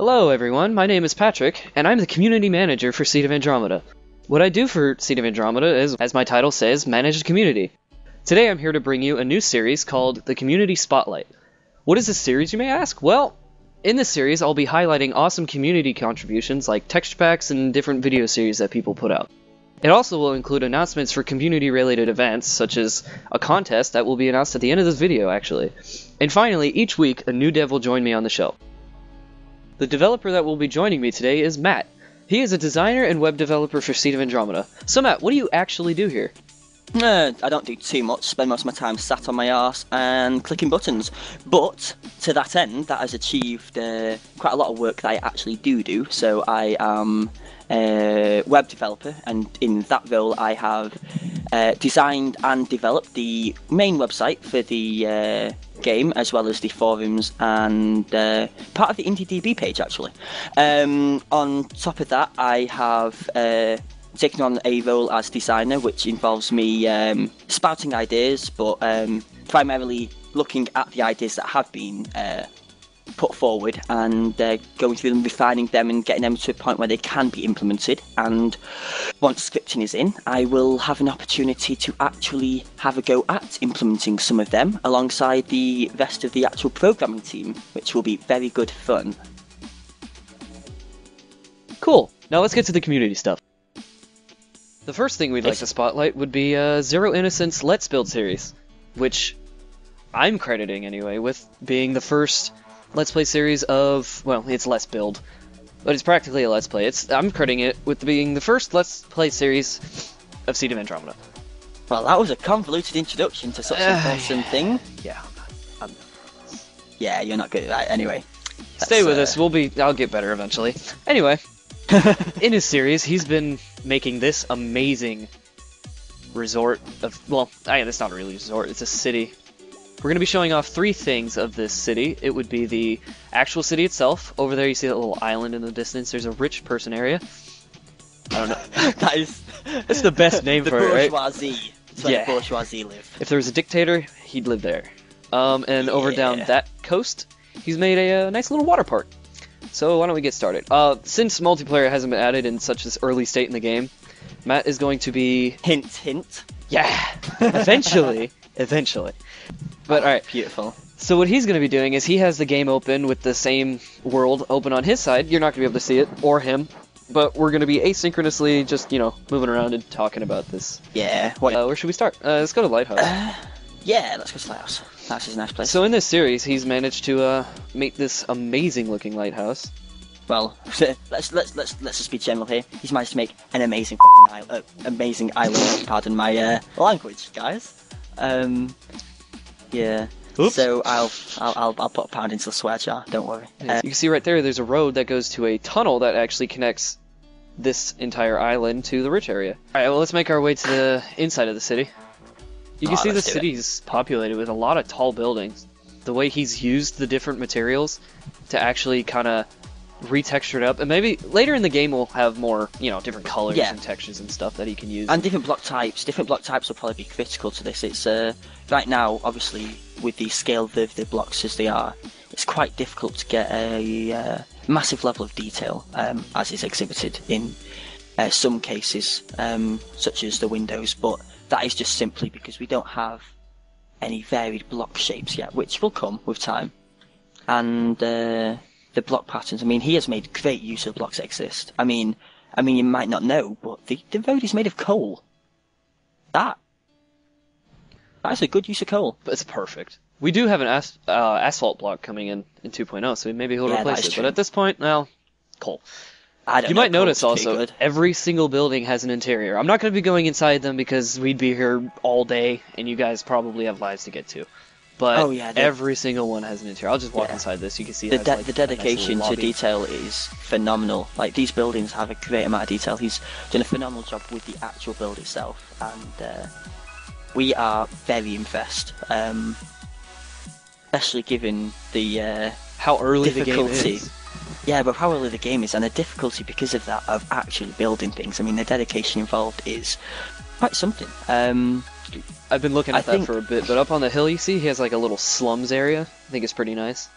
Hello everyone, my name is Patrick, and I'm the community manager for Seed of Andromeda. What I do for Seed of Andromeda is, as my title says, manage the community. Today I'm here to bring you a new series called the Community Spotlight. What is this series, you may ask? Well, in this series I'll be highlighting awesome community contributions like texture packs and different video series that people put out. It also will include announcements for community-related events, such as a contest that will be announced at the end of this video, actually. And finally, each week, a new dev will join me on the show. The developer that will be joining me today is Matt. He is a designer and web developer for Seed of Andromeda. So Matt, what do you actually do here? I don't do too much, spend most of my time sat on my arse and clicking buttons. But, to that end, that has achieved quite a lot of work that I actually do. So I am a web developer, and in that role I have designed and developed the main website for the game, as well as the forums and part of the IndieDB page, actually. On top of that, I have taken on a role as designer, which involves me spouting ideas, but primarily looking at the ideas that have been put forward and going through them, refining them and getting them to a point where they can be implemented. And once scripting is in, I will have an opportunity to actually have a go at implementing some of them alongside the rest of the actual programming team, which will be very good fun. Cool. Now let's get to the community stuff. The first thing we'd like to spotlight would be Zeroinnocent's Let's Build series, which I'm crediting anyway with being the first Let's Play series of, well, it's Let's Build, but it's practically a Let's Play. I'm crediting it with being the first Let's Play series of Seed of Andromeda. Well, that was a convoluted introduction to such an awesome thing. Yeah. Yeah, you're not good at that anyway. Stay with us, I'll get better eventually. Anyway, in his series, he's been making this amazing resort of, well, it's not really a resort, it's a city. We're going to be showing off three things of this city. It would be the actual city itself. Over there you see that little island in the distance. There's a rich person area. I don't know. That's the best name for it, right? The bourgeoisie. That's where the bourgeoisie live. If there was a dictator, he'd live there. And over down that coast, he's made a nice little water park. So why don't we get started? Since multiplayer hasn't been added in such this early state in the game, Matt is going to be... Hint, hint. Yeah! Eventually. But alright. Beautiful. So what he's going to be doing is he has the game open with the same world open on his side. You're not going to be able to see it, or him. But we're going to be asynchronously just, moving around and talking about this. Yeah. Where should we start? Let's go to Lighthouse. Yeah, let's go to Lighthouse. Lighthouse is a nice place. So in this series, he's managed to make this amazing-looking lighthouse. Well, let's just be general here. He's managed to make an amazing island. Pardon my language, guys. Yeah. Oops. So I'll put a pound into the swear jar. Don't worry. You can see right there. There's a road that goes to a tunnel that actually connects this entire island to the rich area. All right. Well, let's make our way to the inside of the city. You can see the city is populated with a lot of tall buildings. The way he's used the different materials to actually kind of retexture it up, and maybe later in the game we'll have more, different colors and textures and stuff that he can use. And different block types. Different block types will probably be critical to this. It's right now, obviously, with the scale of the blocks as they are, it's quite difficult to get a massive level of detail, as is exhibited in some cases, such as the windows. But that is just simply because we don't have any varied block shapes yet, which will come with time. And the block patterns. I mean, he has made great use of blocks that exist. I mean, you might not know, but the road is made of coal. That is a good use of coal. But it's perfect. We do have an asphalt block coming in 2.0, so maybe he'll replace it. True. But at this point, well, coal. You might notice also, every single building has an interior. I'm not going to be going inside them because we'd be here all day, and you guys probably have lives to get to. But every single one has an interior. I'll just walk inside this. You can see the dedication to detail is phenomenal. Like, these buildings have a great amount of detail. He's done a phenomenal job with the actual build itself, and we are very impressed. Especially given the how early difficulty. The game is. Yeah, but how early the game is, and the difficulty because of that of actually building things. I mean, the dedication involved is quite something. I've been looking at that for a bit, but up on the hill you see he has like a little slums area. I think it's pretty nice.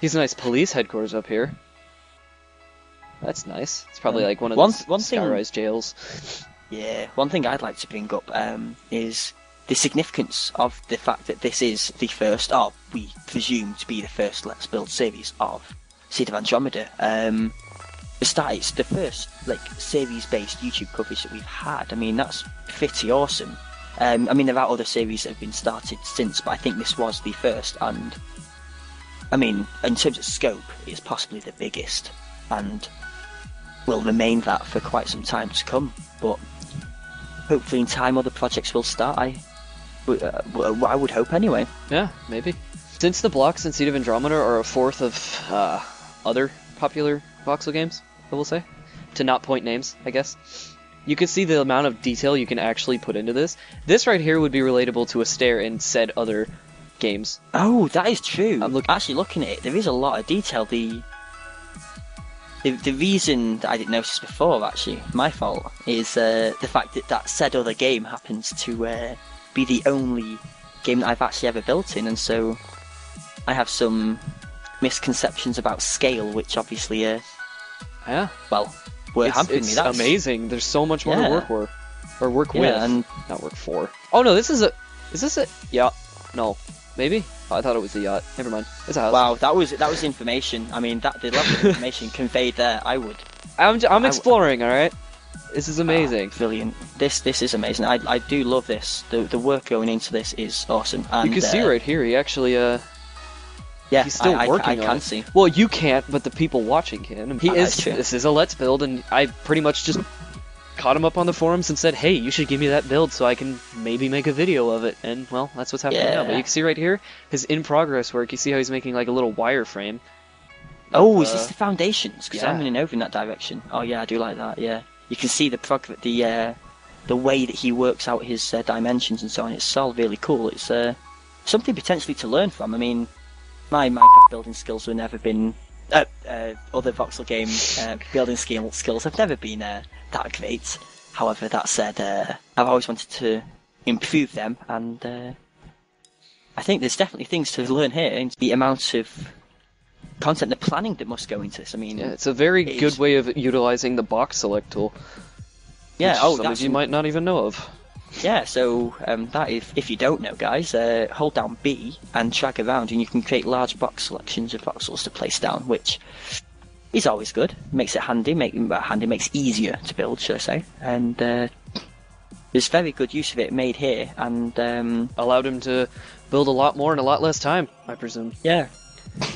He's a nice police headquarters up here. That's nice. It's probably like one of one those thing- Skyrise jails. Yeah, one thing I'd like to bring up is the significance of the fact that this is the first, or we presume to be the first Let's Build series of Seed of Andromeda. It's the first series-based YouTube coverage that we've had. I mean, that's pretty awesome. I mean, there are other series that have been started since, but I think this was the first, and I mean, in terms of scope, it's possibly the biggest, and will remain that for quite some time to come. But hopefully in time other projects will start. I would hope anyway. Yeah, maybe. Since the blocks in Seed of Andromeda are a fourth of other popular voxel games, I will say, to not point names, I guess, you can see the amount of detail you can actually put into this. This right here would be relatable to a stair in said other games. Oh, that is true. Actually looking at it, there is a lot of detail. The reason that I didn't notice before, actually, my fault, is the fact that said other game happens to be the only game that I've actually ever built in, and so I have some misconceptions about scale, which obviously, yeah, well, were hampering me. That's amazing. There's so much more to work for, or work with, and not work for. Oh no, is this a yacht? No, maybe. Oh, I thought it was a yacht. Never mind. It's a house. Wow, that was information. I mean, the level of information conveyed there, I'm exploring. All right. This is amazing. Brilliant. This is amazing. I do love this. The work going into this is awesome. And, you can see right here, he actually yeah, he's still working I on can it. see. Well, you can't, but the people watching can. True. This is a Let's Build, and I pretty much just caught him up on the forums and said, hey, you should give me that build so I can maybe make a video of it. And, well, that's what's happening now. But you can see right here, his in-progress work, you see how he's making like a little wireframe. Oh, is this the foundations? Because yeah. I'm running over in that direction. Oh yeah, I do like that, yeah. You can see the way that he works out his dimensions and so on. It's all really cool. It's something potentially to learn from. I mean, my Minecraft building skills have never been other voxel game building skills have never been that great. However, that said, I've always wanted to improve them, and I think there's definitely things to learn here. And the amount of content, the planning that must go into this. I mean, yeah, it's a very good way of utilizing the box select tool. Yeah, some of you might not even know of. Yeah, so that is, if you don't know, guys, hold down B and drag around, and you can create large box selections of voxels to place down, which is always good. Makes it handy, makes it easier to build, should I say? And there's very good use of it made here, and allowed him to build a lot more in a lot less time, I presume. Yeah.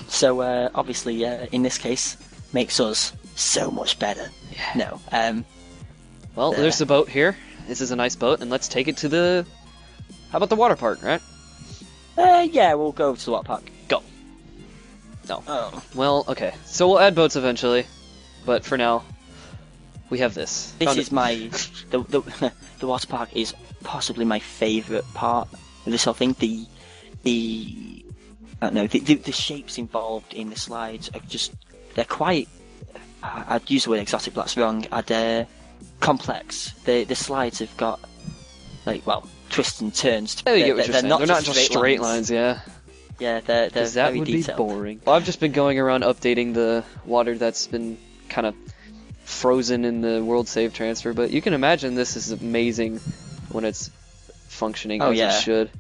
So obviously, in this case, makes us so much better. Yeah. No. Well, there's the boat here. This is a nice boat, and let's take it to the... How about the water park, right? Yeah, we'll go to the Waterpark. Go. No. Oh. Well, okay. So we'll add boats eventually, but for now, we have this. This is my... the Waterpark is possibly my favourite part of this whole thing. I don't know, the shapes involved in the slides are just... They're quite... I'd use the word exotic, but that's wrong. Complex. The slides have got twists and turns. They're not just straight lines. Yeah. Yeah, they're that very would detailed. be boring. Well, I've just been going around updating the water that's been kind of frozen in the world save transfer, but you can imagine this is amazing when it's functioning as it should.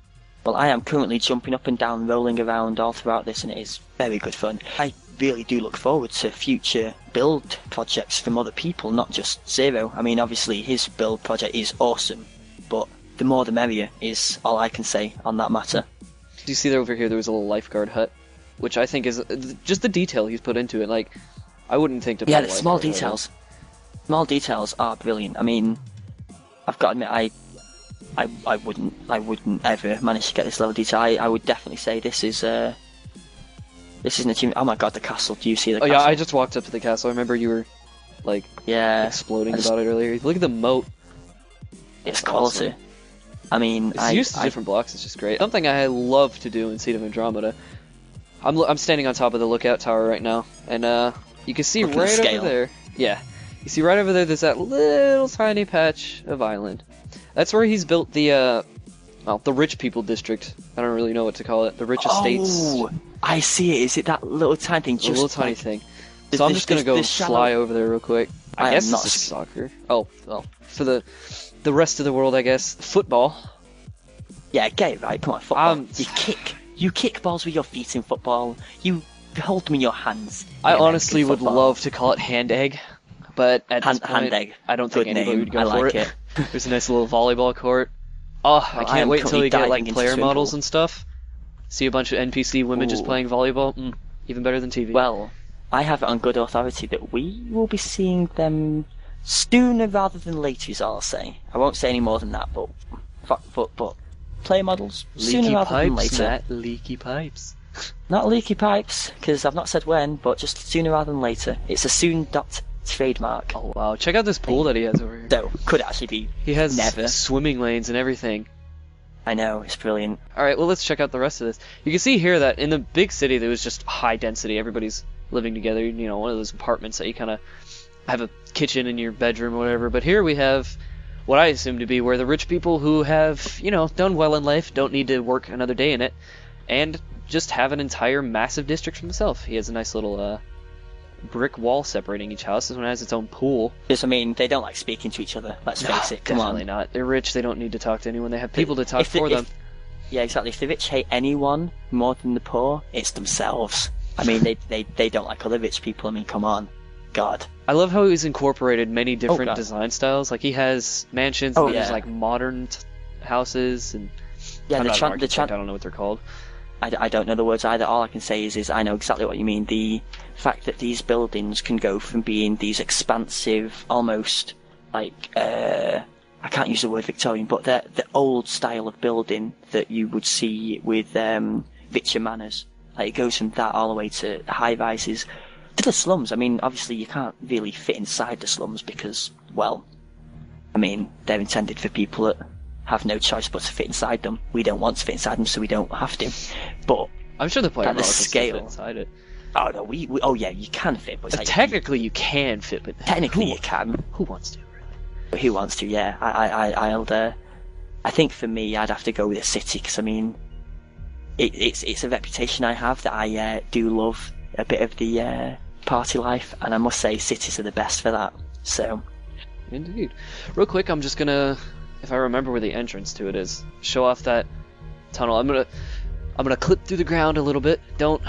Well, I am currently jumping up and down, rolling around all throughout this, and it is very good fun. I really do look forward to future build projects from other people, not just Zero. I mean, obviously his build project is awesome, but the more the merrier is all I can say on that matter. Do you see that over here there was a little lifeguard hut, which I think is just the detail he's put into it. Like, I wouldn't think to put yeah, a the small lifeguard details. Small details are brilliant. I mean, I've got to admit, I wouldn't ever manage to get this level of detail. I would definitely say this is an achievement. Oh my god, the castle! Do you see the castle? Yeah, I just walked up to the castle. I remember you were exploding about it earlier. Look at the moat. It's quality. Awesome. I mean, it's used to different blocks. It's just great. Something I love to do in Seed of Andromeda. I'm standing on top of the lookout tower right now, and you can see right over there. Yeah, you see right over there. There's that little tiny patch of island. That's where he's built the rich people district. I don't really know what to call it. The rich estates. Oh, I see it. Is it that little tiny thing? Just a little tiny thing. So I'm just gonna go shallow... fly over there real quick. I guess not this is soccer. Oh, well, for the rest of the world, I guess football. Yeah, get it right. Come on, football. You kick balls with your feet in football. You hold them in your hands. I honestly would love to call it hand egg, but at this point, hand egg. I don't think Good anybody name. would go I for like it. There's a nice little volleyball court. Oh, I can't wait until you get like player models and stuff. See a bunch of NPC women just playing volleyball. Even better than TV. Well, I have it on good authority that we will be seeing them sooner rather than later, is all I'll say. I won't say any more than that, but player models sooner rather than later. Matt, leaky pipes. Not leaky pipes, because I've not said when, but just sooner rather than later. It's a soon dot trademark. Oh wow! Check out this pool that he has over here. So could actually be. He has never swimming lanes and everything. I know, it's brilliant. Alright, well let's check out the rest of this. You can see here that in the big city there was just high density. Everybody's living together, you know, one of those apartments that you kind of have a kitchen in your bedroom or whatever. But here we have what I assume to be where the rich people who have, you know, done well in life don't need to work another day in it and just have an entire massive district for themselves. He has a nice little brick wall separating each house. This one has its own pool. Because, I mean, they don't like speaking to each other, let's face it. Come Definitely on. not. They're rich, they don't need to talk to anyone. They have people to talk for them. Yeah, exactly. If the rich hate anyone more than the poor, it's themselves. I mean, they don't like other rich people. I mean, come on. God. I love how he's incorporated many different design styles. Like, he has mansions and there's, like, modern houses. And yeah, I don't know what they're called. I don't know the words either. All I can say is I know exactly what you mean. The fact that these buildings can go from being these expansive, almost like I can't use the word Victorian, but they're the old style of building that you would see with richer manors. Like, it goes from that all the way to high rises to the slums. I mean, obviously you can't really fit inside the slums because, well, I mean, they're intended for people that have no choice but to fit inside them. We don't want to fit inside them, so we don't have to. But I'm sure the player models scale fit inside it. Oh no, oh yeah, you can fit, but like, technically you can fit, but technically you can. Who wants to? Really? Who wants to? Yeah, I think for me, I'd have to go with a city because I mean, it's a reputation I have that I do love a bit of the party life, and I must say cities are the best for that. So, indeed. Real quick, I'm just gonna, if I remember where the entrance to it is, show off that tunnel. I'm gonna clip through the ground a little bit. Don't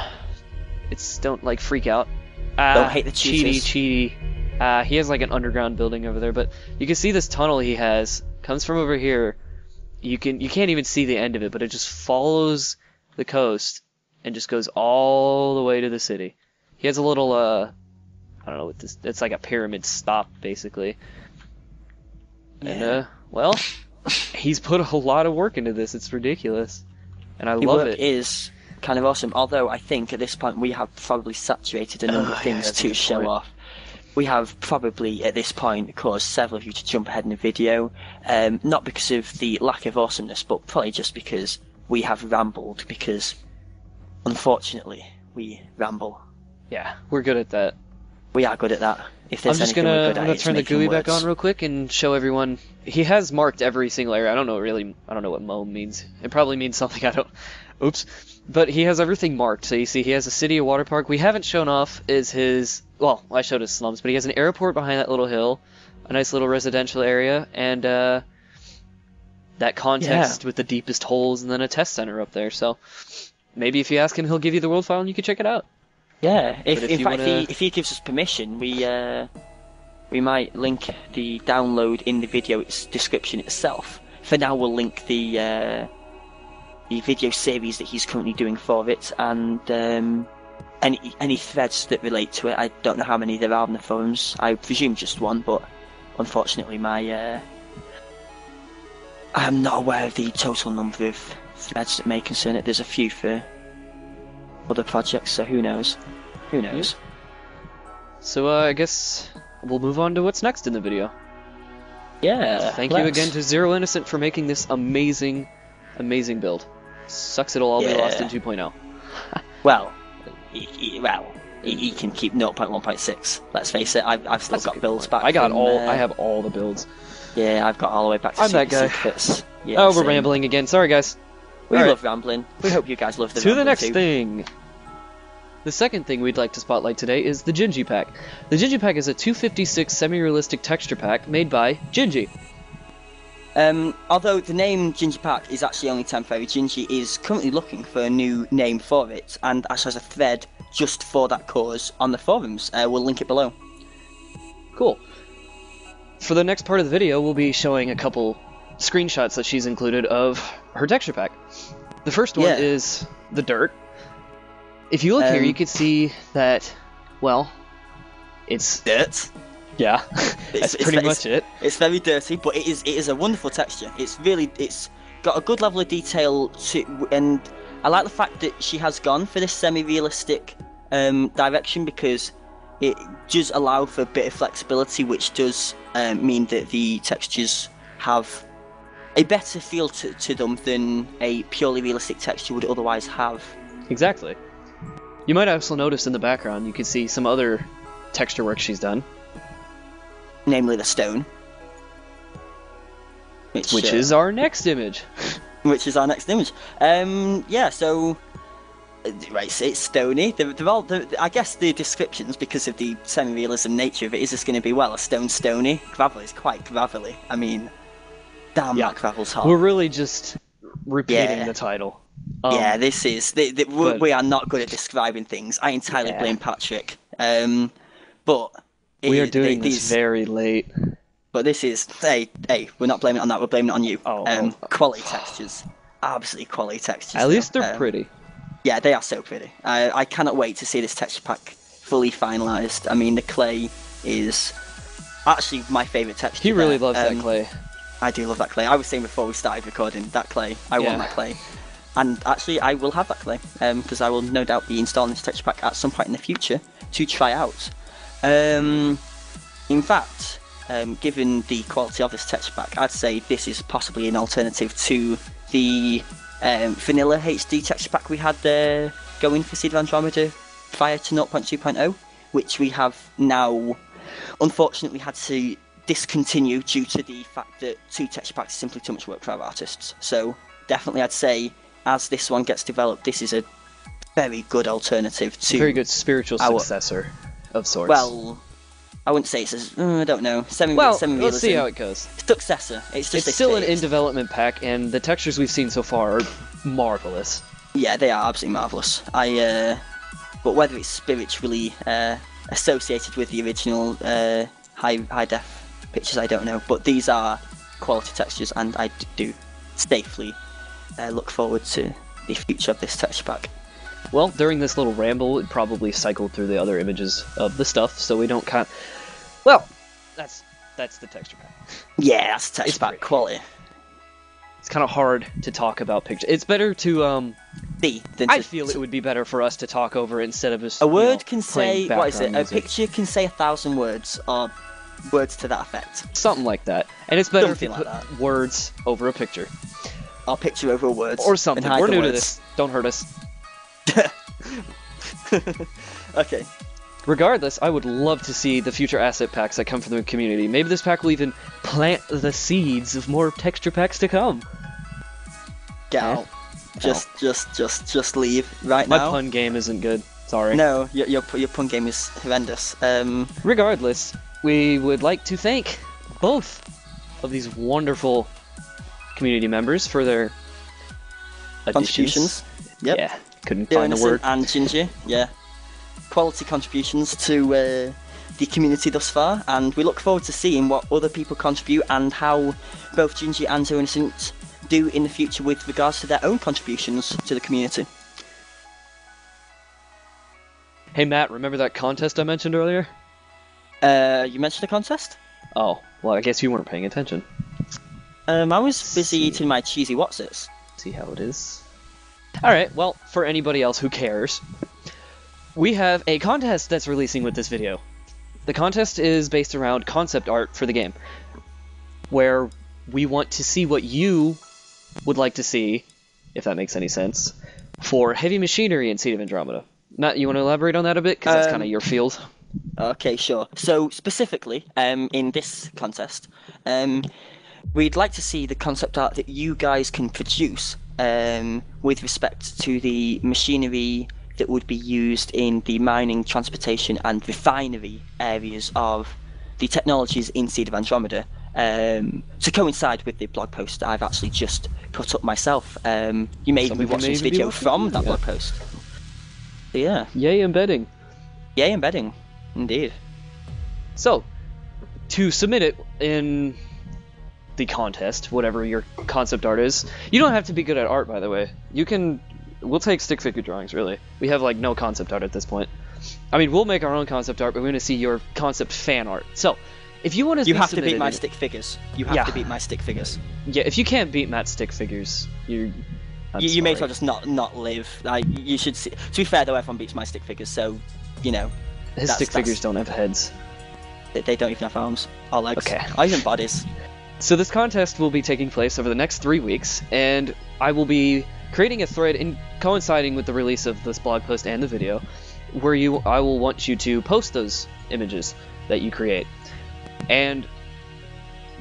like freak out. Don't hate the cheaters. Cheaty. He has like an underground building over there, but you can see this tunnel he has comes from over here. You can't even see the end of it, but it just follows the coast and just goes all the way to the city. He has a little I don't know what this. It's like a pyramid stop basically. Yeah. And well, he's put a lot of work into this. It's ridiculous, and I love it. It is kind of awesome. Although I think at this point we have probably saturated a number of things to show off. We have probably at this point caused several of you to jump ahead in the video, not because of the lack of awesomeness, but probably just because we have rambled. Because unfortunately, we ramble. Yeah, we're good at that. We are good at that. If there's I'm gonna turn the GUI back on real quick and show everyone. He has marked every single area. I don't know what Mo means. It probably means something I don't. Oops. But he has everything marked. So you see, he has a city, a water park. We haven't shown off is his. Well, I showed his slums, but he has an airport behind that little hill, a nice little residential area, and that context with the deepest holes, and then a test center up there. So maybe if you ask him, he'll give you the world file, and you can check it out. Yeah, if he gives us permission, we might link the download in the video description itself. For now, we'll link the video series that he's currently doing for it, and any threads that relate to it. I don't know how many there are on the forums. I presume just one, but unfortunately, I'm not aware of the total number of threads that may concern it. There's a few for other projects, so who knows? Who knows? So I guess we'll move on to what's next in the video. Yeah. Thank you again to Zeroinnocent for making this amazing build. Sucks it'll all be lost in 2.0. Well, he can keep 0.1.6. Let's face it. I've still got builds back. I have all the builds. Yeah, I've got all the way back to I'm that guy. Secrets. Yeah, oh, we're rambling again. Sorry, guys. We love rambling. We hope you guys love the to the next too. thing. The second thing we'd like to spotlight today is the Gingy pack. The Gingy pack is a 256 semi-realistic texture pack made by Gingy. Although the name Gingy Pack is actually only temporary, Gingy is currently looking for a new name for it, and actually has a thread just for that cause on the forums. We'll link it below. Cool. For the next part of the video, we'll be showing a couple screenshots that she's included of her texture pack. The first one is the dirt. If you look here, you can see that, well, it's dirt. Yeah, that's pretty much it. It's very dirty, but it is a wonderful texture. It's got a good level of detail to, and I like the fact that she has gone for this semi-realistic direction, because it does allow for a bit of flexibility, which does mean that the textures have a better feel to them than a purely realistic texture would otherwise have. Exactly. You might also notice in the background, you can see some other texture work she's done. Namely the stone. Which is our next image. Which is our next image. Yeah, so... Right, it's stony. They're all, I guess the descriptions, because of the semi-realism nature of it, is just going to be, well, a stone stony. Gravel is quite gravelly. I mean, damn, that gravel's hot. We're really just repeating the title. Yeah, this is... we are not good at describing things. I entirely blame Patrick. But... We are doing this very late. But this is... Hey, we're not blaming it on that, we're blaming it on you. Quality textures. Absolutely quality textures. At least they're pretty. Yeah, they are so pretty. I cannot wait to see this texture pack fully finalised. I mean, the clay is actually my favourite texture. He really loves that clay. I do love that clay. I was saying before we started recording, that clay, I want that clay. And actually, I will have that clay, because I will no doubt be installing this texture pack at some point in the future to try out. In fact, given the quality of this texture pack, I'd say this is possibly an alternative to the vanilla HD texture pack we had going for Seed of Andromeda prior to 0.2.0, which we have now unfortunately had to discontinue due to the fact that 2 texture packs is simply too much work for our artists. So definitely I'd say, as this one gets developed, this is a very good alternative to... Very good spiritual successor of sorts. Well, I wouldn't say it's I don't know. Semi-realism. Let's see how it goes. Successor. It's still an in-development pack, and the textures we've seen so far are marvelous. Yeah, they are absolutely marvelous. But whether it's spiritually associated with the original high-def pictures, I don't know. But these are quality textures, and I do safely look forward to the future of this texture pack. Well, during this little ramble, it probably cycled through the other images of the stuff, so we don't count. Well, that's the texture pack. Yeah, that's the texture pack quality. It's kind of hard to talk about pictures. It's better to I feel it would be better for us to talk over it instead of just a word can say what is it? Music. A picture can say 1,000 words, or words to that effect. Something like that, and it's better if you put words over a picture. Or picture over words. Or something. We're new to this. Don't hurt us. Okay. Regardless, I would love to see the future asset packs that come from the community. Maybe this pack will even plant the seeds of more texture packs to come. Get out. Just leave right now. My pun game isn't good. Sorry. No, your pun game is horrendous. Regardless, we would like to thank both of these wonderful community members for their contributions. Yep. Yeah. Couldn't find the word. And Gingy, yeah. Quality contributions to the community thus far, and we look forward to seeing what other people contribute and how both Gingy and Zeroinnocent do in the future with regards to their own contributions to the community. Hey Matt, remember that contest I mentioned earlier? You mentioned a contest? Oh, well I guess you weren't paying attention. I was busy eating my cheesy Wotsits. See how it is. Alright, well, for anybody else who cares, we have a contest that's releasing with this video. The contest is based around concept art for the game, where we want to see what you would like to see, if that makes any sense, for heavy machinery in Seed of Andromeda. Matt, you want to elaborate on that a bit? Because that's kind of your field. Okay, sure. So, specifically, in this contest, we'd like to see the concept art that you guys can produce with respect to the machinery that would be used in the mining, transportation, and refinery areas of the technologies in Seed of Andromeda. To coincide with the blog post I've actually just put up myself. You may be watching this video from that blog post. So yeah. Yay embedding. Yay embedding, indeed. So, to submit it in the contest, whatever your concept art is, you don't have to be good at art, by the way. We'll take stick figure drawings, really. We have, like, no concept art at this point. I mean, we'll make our own concept art, but we're going to see your concept fan art. So, if you want to... You have to beat my stick figures. You have to beat my stick figures. Yeah, if you can't beat Matt's stick figures, you may as well just not live. You should see... To be fair, though, everyone beats my stick figures, so, you know... His stick figures don't have heads. They don't even have arms or legs. Okay. Or even bodies. So this contest will be taking place over the next 3 weeks, and I will be creating a thread coinciding with the release of this blog post and the video, where I will want you to post those images that you create. And,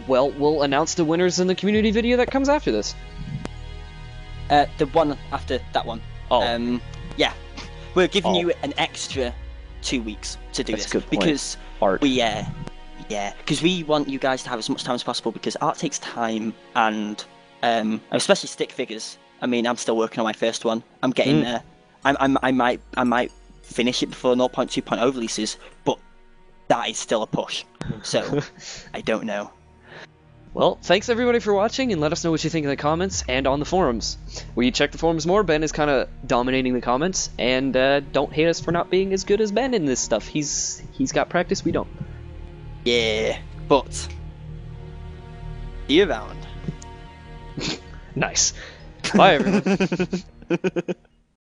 well, we'll announce the winners in the community video that comes after this. The one after that one. Oh. Yeah. We're giving you an extra 2 weeks to do this. That's a good point. Because art. Because we want you guys to have as much time as possible, because art takes time, and especially stick figures. I mean, I'm still working on my first one. I'm getting there. I might finish it before 0.2.0 releases, but that is still a push. So I don't know. Well, thanks everybody for watching, and let us know what you think in the comments and on the forums. Will you check the forums more? Ben is kind of dominating the comments, and don't hate us for not being as good as Ben in this stuff. He's got practice, we don't. Yeah, but see you around. Nice. Bye, everyone.